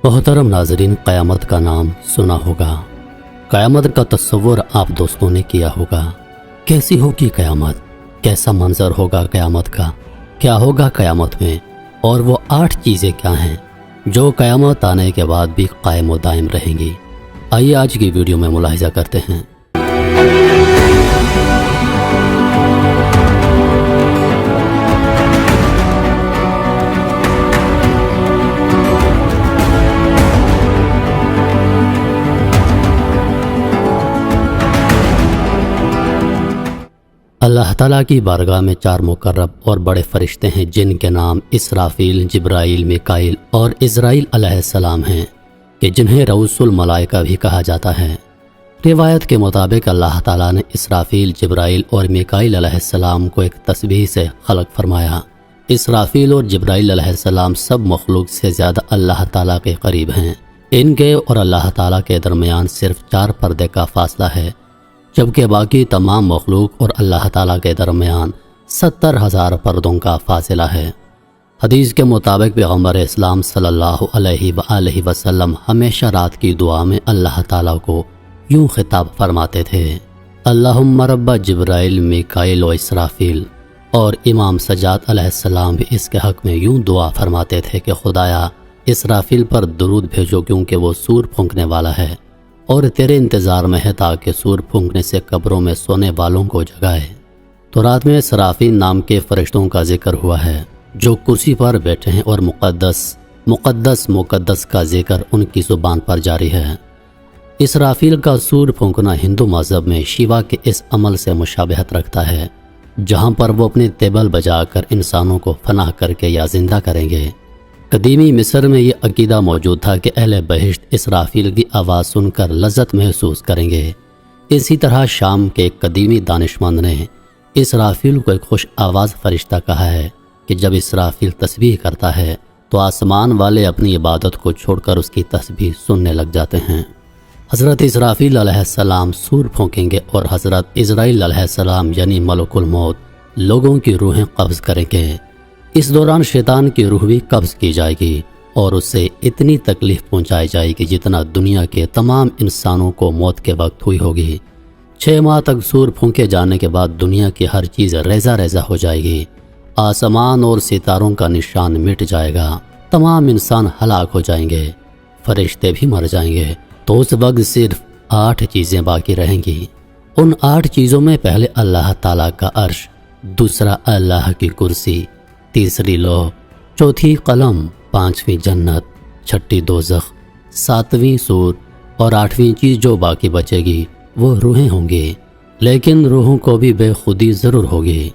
محترم ناظرین، قیامت کا نام سنا ہوگا۔ قیامت کا تصور آپ دوستوں نے کیا ہوگا۔ کیسی ہوگی قیامت؟ کیسا منظر ہوگا قیامت کا؟ کیا ہوگا قیامت میں؟ اور وہ 8 چیزیں کیا ہیں جو قیامت آنے کے بعد بھی قائم و دائم رہیں گی؟ آئیے آج کی ویڈیو میں ملاحظہ کرتے ہیں۔ اللہ تعالیٰ کی بارگاہ میں 4 مقرب اور بڑے فرشتے ہیں جن کے نام اسرافیل، جبرائیل، میکائیل اور عزرائیل علیہ السلام ہیں، کہ جنہیں رؤوس الملائکہ بھی کہا جاتا ہے۔ روایت کے مطابق اللہ تعالیٰ نے اسرافیل، جبرائیل اور میکائیل علیہ السلام کو ایک تسبیح سے خلق فرمایا۔ اسرافیل اور جبرائیل علیہ السلام سب مخلوق سے زیادہ اللہ تعالیٰ کے قریب ہیں۔ ان کے اور اللہ تعالیٰ کے درمیان صرف 4 پردے کا فاصلہ ہے، جبکہ باقی تمام مخلوق اور اللہ تعالیٰ کے درمیان 70,000 پردوں کا فاصلہ ہے۔ حدیث کے مطابق پیغمبر اسلام صلی اللہ علیہ وآلہ وسلم ہمیشہ رات کی دعا میں اللہ تعالیٰ کو یوں خطاب فرماتے تھے: اللہم رب جبرائیل، میکائیل و اسرافیل۔ اور امام سجاد علیہ السلام بھی اس کے حق میں یوں دعا فرماتے تھے کہ خدایا اسرافیل پر درود بھیجو، کیونکہ وہ سور پھونکنے والا ہے اور تیرے انتظار میں ہے تاکہ سور پھونکنے سے قبروں میں سونے والوں کو جگائے۔ تو رات میں اسرافیل نام کے فرشتوں کا ذکر ہوا ہے جو کرسی پر بیٹھے ہیں، اور مقدس کا ذکر ان کی زبان پر جاری ہے۔ اسرافیل کا سور پھونکنا ہندو مذہب میں شیوا کے اس عمل سے مشابہت رکھتا ہے، جہاں پر وہ اپنے تیبل بجا کر انسانوں کو فنا کر کے یا زندہ کریں گے۔ قدیمی مصر میں یہ عقیدہ موجود تھا کہ اہل بہشت اسرافیل کی آواز سن کر لذت محسوس کریں گے۔ اسی طرح شام کے ایک قدیمی دانشمند نے اسرافیل کو ایک خوش آواز فرشتہ کہا ہے کہ جب اسرافیل تسبیح کرتا ہے تو آسمان والے اپنی عبادت کو چھوڑ کر اس کی تسبیح سننے لگ جاتے ہیں۔ حضرت اسرافیل علیہ السلام سور پھونکیں گے اور حضرت عزرائیل علیہ السلام یعنی ملک الموت لوگوں کی روحیں قبض کریں گے۔ اس دوران شیطان کی روح بھی قبض کی جائے گی اور اسے اتنی تکلیف پہنچائی جائے گی جتنا دنیا کے تمام انسانوں کو موت کے وقت ہوئی ہوگی۔ 6 ماہ تک سور پھونکے جانے کے بعد دنیا کی ہر چیز ریزہ ریزہ ہو جائے گی، آسمان اور ستاروں کا نشان مٹ جائے گا، تمام انسان ہلاک ہو جائیں گے، فرشتے بھی مر جائیں گے۔ تو اس وقت صرف 8 چیزیں باقی رہیں گی۔ ان 8 چیزوں میں پہلے اللہ تعالیٰ کا عرش، دوسرا اللہ کی کرسی، تیسری لوح، چوتھی قلم، 5ویں جنت، 6ٹھی دوزخ، 7ویں سور، اور 8ویں چیز جو باقی بچے گی وہ روحیں ہوں گی، لیکن روحوں کو بھی بے خودی ضرور ہوگی۔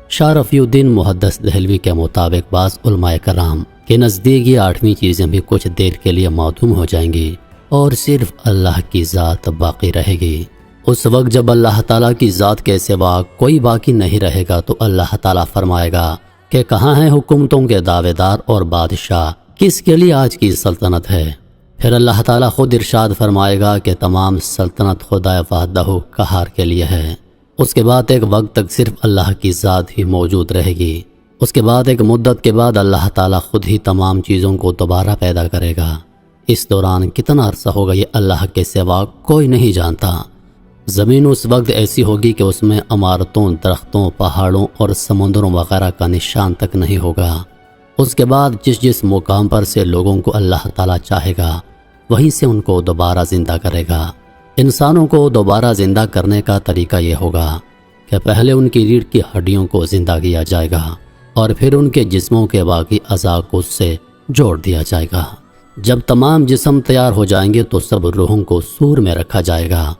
شاہ رفیع الدین محدث دہلوی کے مطابق بعض علماء کرام کے نزدیک یہ 8ویں چیزیں بھی کچھ دیر کے لیے معدوم ہو جائیں گی اور صرف اللہ کی ذات باقی رہے گی۔ اس وقت جب اللہ تعالیٰ کی ذات کے سوا کوئی باقی نہیں رہے گا تو اللہ تعالیٰ فرمائے گا کہ کہاں ہیں حکومتوں کے دعوے دار اور بادشاہ، کس کے لیے آج کی سلطنت ہے؟ پھر اللہ تعالیٰ خود ارشاد فرمائے گا کہ تمام سلطنت خدا وحدہ قہار کے لیے ہے۔ اس کے بعد ایک وقت تک صرف اللہ کی ذات ہی موجود رہے گی۔ اس کے بعد ایک مدت کے بعد اللہ تعالیٰ خود ہی تمام چیزوں کو دوبارہ پیدا کرے گا۔ اس دوران کتنا عرصہ ہوگا یہ اللہ کے سوا کوئی نہیں جانتا۔ زمین اس وقت ایسی ہوگی کہ اس میں عمارتوں، درختوں، پہاڑوں اور سمندروں وغیرہ کا نشان تک نہیں ہوگا۔ اس کے بعد جس مقام پر سے لوگوں کو اللہ تعالیٰ چاہے گا وہیں سے ان کو دوبارہ زندہ کرے گا۔ انسانوں کو دوبارہ زندہ کرنے کا طریقہ یہ ہوگا کہ پہلے ان کی ریڑھ کی ہڈیوں کو زندہ کیا جائے گا اور پھر ان کے جسموں کے باقی اعضاء کو اس سے جوڑ دیا جائے گا۔ جب تمام جسم تیار ہو جائیں گے تو سب روحوں کو سور میں رکھا جائے گا۔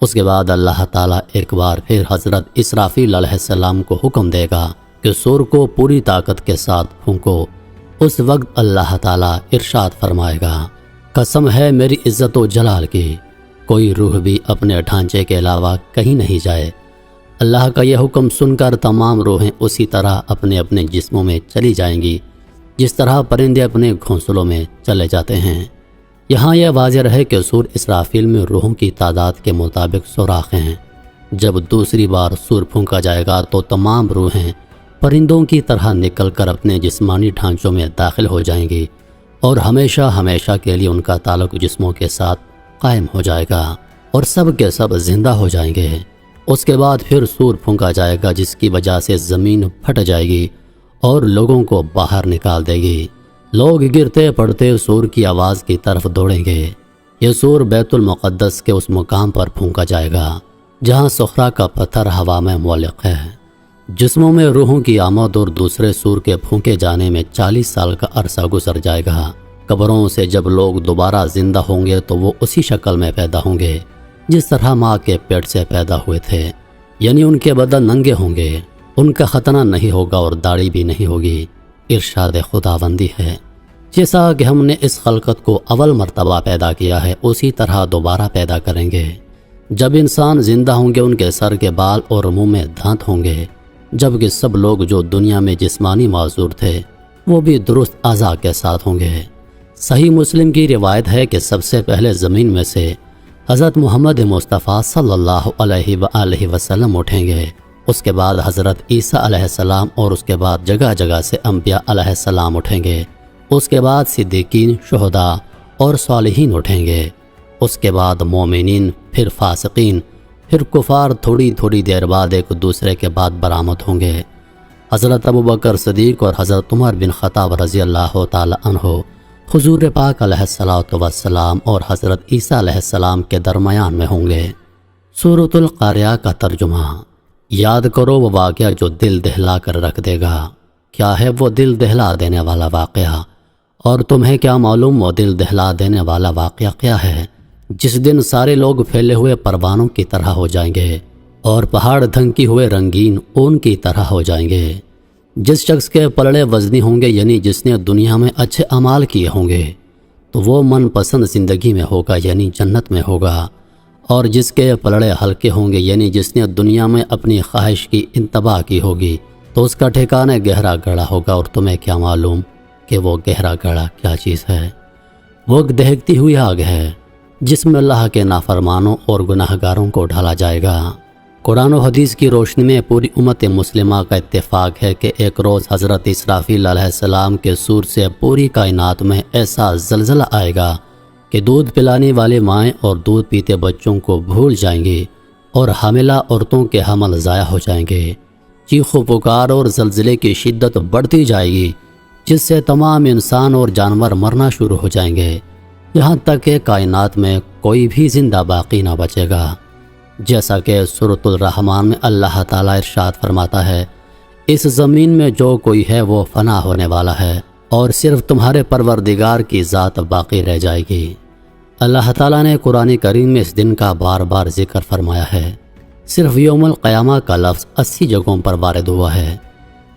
اس کے بعد اللہ تعالیٰ ایک بار پھر حضرت اسرافیل علیہ السلام کو حکم دے گا کہ سور کو پوری طاقت کے ساتھ پھونکو۔ اس وقت اللہ تعالیٰ ارشاد فرمائے گا: قسم ہے میری عزت و جلال کی، کوئی روح بھی اپنے ڈھانچے کے علاوہ کہیں نہیں جائے۔ اللہ کا یہ حکم سن کر تمام روحیں اسی طرح اپنے اپنے جسموں میں چلی جائیں گی جس طرح پرندے اپنے گھونسلوں میں چلے جاتے ہیں۔ یہاں یہ واضح رہے کہ سور اسرافیل میں روحوں کی تعداد کے مطابق سوراخ ہیں۔ جب دوسری بار سور پھونکا جائے گا تو تمام روحیں پرندوں کی طرح نکل کر اپنے جسمانی ڈھانچوں میں داخل ہو جائیں گی اور ہمیشہ ہمیشہ کے لیے ان کا تعلق جسموں کے ساتھ قائم ہو جائے گا اور سب کے سب زندہ ہو جائیں گے۔ اس کے بعد پھر سور پھونکا جائے گا جس کی وجہ سے زمین پھٹ جائے گی اور لوگوں کو باہر نکال دے گی۔ لوگ گرتے پڑتے سور کی آواز کی طرف دوڑیں گے۔ یہ سور بیت المقدس کے اس مقام پر پھونکا جائے گا جہاں صخرہ کا پتھر ہوا میں معلق ہے۔ جسموں میں روحوں کی آمد اور دوسرے سور کے پھونکے جانے میں 40 سال کا عرصہ گزر جائے گا۔ قبروں سے جب لوگ دوبارہ زندہ ہوں گے تو وہ اسی شکل میں پیدا ہوں گے جس طرح ماں کے پیٹ سے پیدا ہوئے تھے، یعنی ان کے بدن ننگے ہوں گے، ان کا ختنہ نہیں ہوگا اور داڑھی بھی نہیں ہوگی۔ ارشاد خداوندی ہے، جیسا کہ ہم نے اس خلقت کو اول مرتبہ پیدا کیا ہے اسی طرح دوبارہ پیدا کریں گے۔ جب انسان زندہ ہوں گے ان کے سر کے بال اور منہ میں دانت ہوں گے، جبکہ سب لوگ جو دنیا میں جسمانی معذور تھے وہ بھی درست اعضاء کے ساتھ ہوں گے۔ صحیح مسلم کی روایت ہے کہ سب سے پہلے زمین میں سے حضرت محمد مصطفیٰ صلی اللہ علیہ وآلہ وسلم اٹھیں گے، اس کے بعد حضرت عیسیٰ علیہ السلام اور اس کے بعد جگہ جگہ سے انبیاء علیہ السلام اٹھیں گے، اس کے بعد صدیقین، شہداء اور صالحین اٹھیں گے، اس کے بعد مومنین، پھر فاسقین، پھر کفار تھوڑی تھوڑی دیر بعد ایک دوسرے کے بعد برآمد ہوں گے۔ حضرت ابوبکر صدیق اور حضرت عمر بن خطاب رضی اللہ تعالی عنہ حضور پاک علیہ الصلوۃ والسلام اور حضرت عیسیٰ علیہ السلام کے درمیان میں ہوں گے۔ سورۃ القاریہ کا ترجمہ: یاد کرو وہ واقعہ جو دل دہلا کر رکھ دے گا۔ کیا ہے وہ دل دہلا دینے والا واقعہ؟ اور تمہیں کیا معلوم وہ دل دہلا دینے والا واقعہ کیا ہے؟ جس دن سارے لوگ پھیلے ہوئے پروانوں کی طرح ہو جائیں گے اور پہاڑ دھنکی ہوئے رنگین اون کی طرح ہو جائیں گے۔ جس شخص کے پلڑے وزنی ہوں گے، یعنی جس نے دنیا میں اچھے اعمال کیے ہوں گے، تو وہ من پسند زندگی میں ہوگا، یعنی جنت میں ہوگا، اور جس کے پلڑے ہلکے ہوں گے، یعنی جس نے دنیا میں اپنی خواہش کی انتباہ کی ہوگی، تو اس کا ٹھکانہ گہرا گڑھا ہوگا۔ اور تمہیں کیا معلوم کہ وہ گہرا گڑھا کیا چیز ہے؟ وہ ایک دہکتی ہوئی آگ ہے جس میں اللہ کے نافرمانوں اور گناہ گاروں کو ڈالا جائے گا۔ قرآن و حدیث کی روشنی میں پوری امت مسلمہ کا اتفاق ہے کہ ایک روز حضرت اسرافیل علیہ السلام کے سور سے پوری کائنات میں ایسا زلزلہ آئے گا کہ دودھ پلانے والے مائیں اور دودھ پیتے بچوں کو بھول جائیں گے اور حاملہ عورتوں کے حمل ضائع ہو جائیں گے۔ چیخ و پکار اور زلزلے کی شدت بڑھتی جائے گی جس سے تمام انسان اور جانور مرنا شروع ہو جائیں گے، یہاں تک کہ کائنات میں کوئی بھی زندہ باقی نہ بچے گا۔ جیسا کہ سورۃ الرحمن میں اللہ تعالیٰ ارشاد فرماتا ہے، اس زمین میں جو کوئی ہے وہ فنا ہونے والا ہے اور صرف تمہارے پروردگار کی ذات باقی رہ جائے گی۔ اللہ تعالیٰ نے قرآن کریم میں اس دن کا بار بار ذکر فرمایا ہے۔ صرف یوم القیامہ کا لفظ 80 جگہوں پر وارد ہوا ہے۔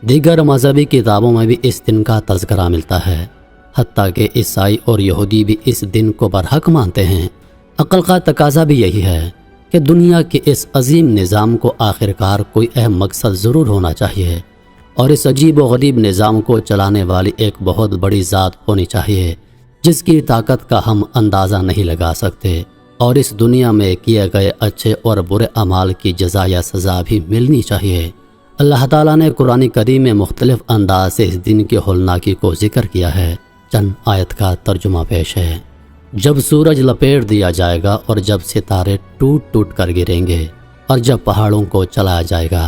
دیگر مذہبی کتابوں میں بھی اس دن کا تذکرہ ملتا ہے، حتیٰ کہ عیسائی اور یہودی بھی اس دن کو برحق مانتے ہیں۔ عقل کا تقاضا بھی یہی ہے کہ دنیا کے اس عظیم نظام کو آخرکار کوئی اہم مقصد ضرور ہونا چاہیے، اور اس عجیب و غریب نظام کو چلانے والی ایک بہت بڑی ذات ہونی چاہیے جس کی طاقت کا ہم اندازہ نہیں لگا سکتے، اور اس دنیا میں کیے گئے اچھے اور برے اعمال کی جزا یا سزا بھی ملنی چاہیے۔ اللہ تعالیٰ نے قرآن کریم میں مختلف انداز سے اس دن کی ہولناکی کو ذکر کیا ہے۔ چند آیت کا ترجمہ پیش ہے۔ جب سورج لپیٹ دیا جائے گا اور جب ستارے ٹوٹ ٹوٹ کر گریں گے، اور جب پہاڑوں کو چلایا جائے گا،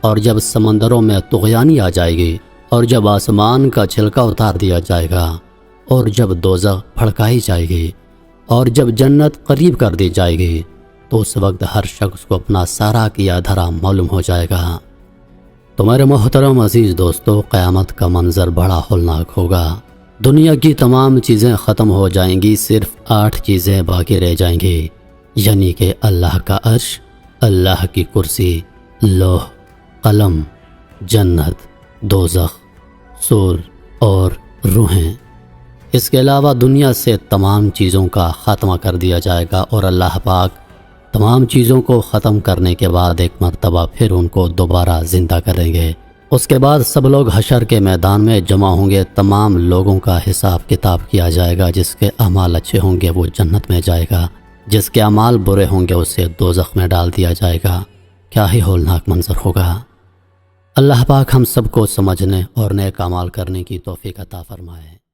اور جب سمندروں میں طغیانی آ جائے گی، اور جب آسمان کا چھلکا اتار دیا جائے گا، اور جب دوزخ پھڑکائی جائے گی، اور جب جنت قریب کر دی جائے گی، تو اس وقت ہر شخص کو اپنا سارا کیا دھرا معلوم ہو جائے گا۔ تمہارے محترم عزیز دوستو، قیامت کا منظر بڑا ہولناک ہوگا۔ دنیا کی تمام چیزیں ختم ہو جائیں گی، صرف 8 چیزیں باقی رہ جائیں گی، یعنی کہ اللہ کا عرش، اللہ کی کرسی، لوح، قلم، جنت، دوزخ، سور اور روحیں۔ اس کے علاوہ دنیا سے تمام چیزوں کا خاتمہ کر دیا جائے گا، اور اللہ پاک تمام چیزوں کو ختم کرنے کے بعد ایک مرتبہ پھر ان کو دوبارہ زندہ کریں گے۔ اس کے بعد سب لوگ حشر کے میدان میں جمع ہوں گے، تمام لوگوں کا حساب کتاب کیا جائے گا۔ جس کے اعمال اچھے ہوں گے وہ جنت میں جائے گا، جس کے اعمال برے ہوں گے اسے دوزخ میں ڈال دیا جائے گا۔ کیا ہی ہولناک منظر ہوگا۔ اللہ پاک ہم سب کو سمجھنے اور نیک اعمال کرنے کی توفیق عطا فرمائے۔